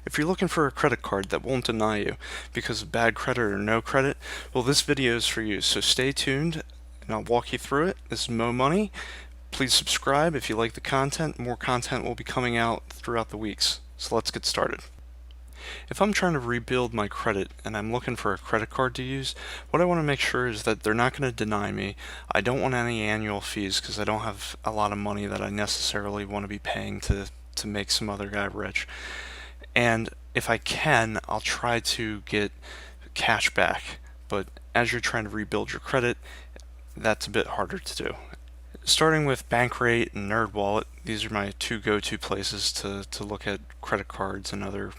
If you're looking for a credit card that won't deny you because of bad credit or no credit, well, this video is for you. So stay tuned and I'll walk you through it. This is Mo Money. Please subscribe if you like the content. More content will be coming out throughout the weeks. So let's get started. If I'm trying to rebuild my credit and I'm looking for a credit card to use, what I want to make sure is that they're not going to deny me. I don't want any annual fees because I don't have a lot of money that I necessarily want to be paying to make some other guy rich. And if I can, I'll try to get cash back. But as you're trying to rebuild your credit, that's a bit harder to do. Starting with Bankrate and NerdWallet, these are my two go-to places to look at credit cards and other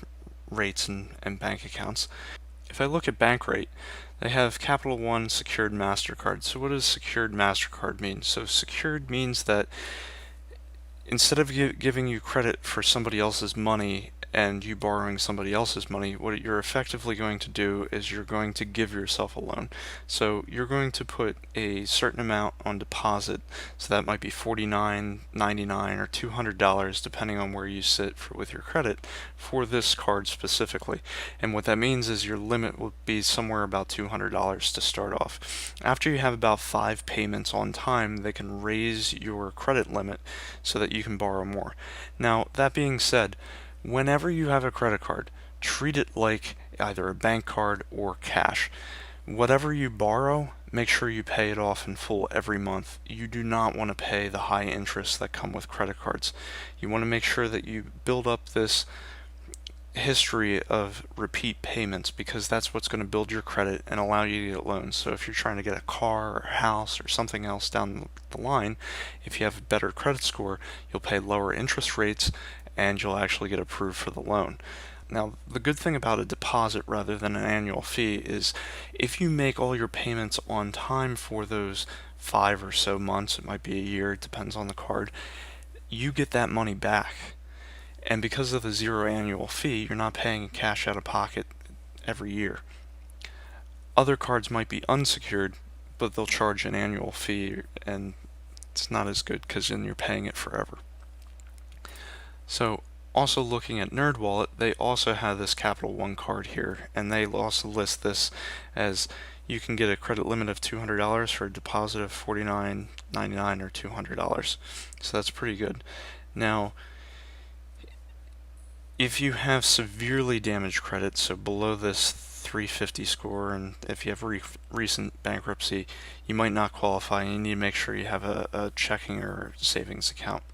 rates and bank accounts. If I look at Bankrate, they have Capital One Secured MasterCard. So what does Secured MasterCard mean? So secured means that instead of giving you credit for somebody else's money and you borrowing somebody else's money, what you're effectively going to do is you're going to give yourself a loan. So you're going to put a certain amount on deposit, so that might be $49.99 or $200 depending on where you sit with your credit for this card specifically. And what that means is your limit will be somewhere about $200 to start off. After you have about 5 payments on time, they can raise your credit limit so that you can borrow more. Now, that being said, whenever you have a credit card, treat it like either a bank card or cash. Whatever you borrow, make sure you pay it off in full every month. You do not want to pay the high interests that come with credit cards. You want to make sure that you build up this history of repeat payments because that's what's going to build your credit and allow you to get loans. So if you're trying to get a car or a house or something else down the line, if you have a better credit score, you'll pay lower interest rates and you'll actually get approved for the loan. Now, the good thing about a deposit rather than an annual fee is if you make all your payments on time for those 5 or so months, it might be a year, it depends on the card, you get that money back. And because of the zero annual fee, you're not paying cash out of pocket every year. Other cards might be unsecured, but they'll charge an annual fee, and it's not as good because then you're paying it forever. So also looking at NerdWallet, they also have this Capital One card here, and they also list this as you can get a credit limit of $200 for a deposit of $49.99 or $200. So that's pretty good. Now, if you have severely damaged credit, so below this 350 score, and if you have recent bankruptcy, you might not qualify, and you need to make sure you have a checking or savings account.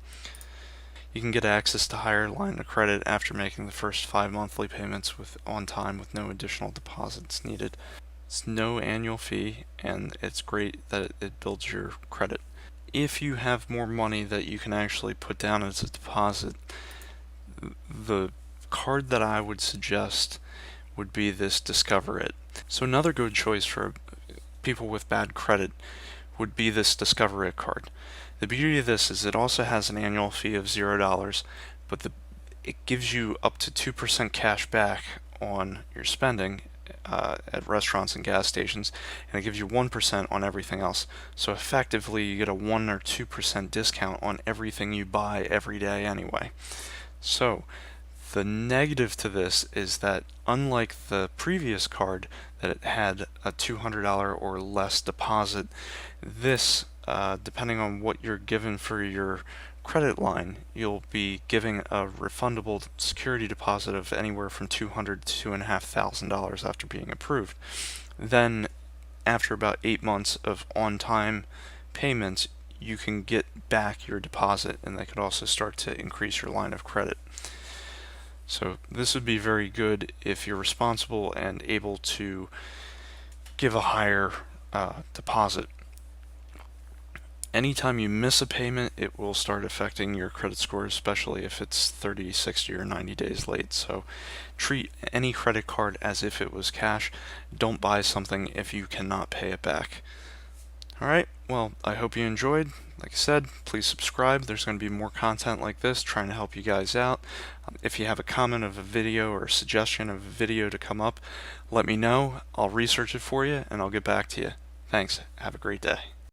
You can get access to higher line of credit after making the first 5 monthly payments on time with no additional deposits needed. It's no annual fee, and it's great that it builds your credit. If you have more money that you can actually put down as a deposit, the card that I would suggest would be this Discover It. So another good choice for people with bad credit would be this Discover It card. The beauty of this is it also has an annual fee of $0, but it gives you up to 2% cash back on your spending at restaurants and gas stations, and it gives you 1% on everything else. So effectively, you get a 1 or 2% discount on everything you buy every day anyway. So the negative to this is that unlike the previous card that it had a $200 or less deposit, this depending on what you're given for your credit line, you'll be giving a refundable security deposit of anywhere from $200 to $2,500 after being approved. Then after about 8 months of on-time payments, you can get back your deposit, and they could also start to increase your line of credit. So this would be very good if you're responsible and able to give a higher deposit. Anytime you miss a payment, it will start affecting your credit score, especially if it's 30, 60, or 90 days late. So treat any credit card as if it was cash. Don't buy something if you cannot pay it back. Alright, well, I hope you enjoyed. Like I said, please subscribe. There's going to be more content like this trying to help you guys out. If you have a comment of a video or a suggestion of a video to come up, let me know. I'll research it for you and I'll get back to you. Thanks. Have a great day.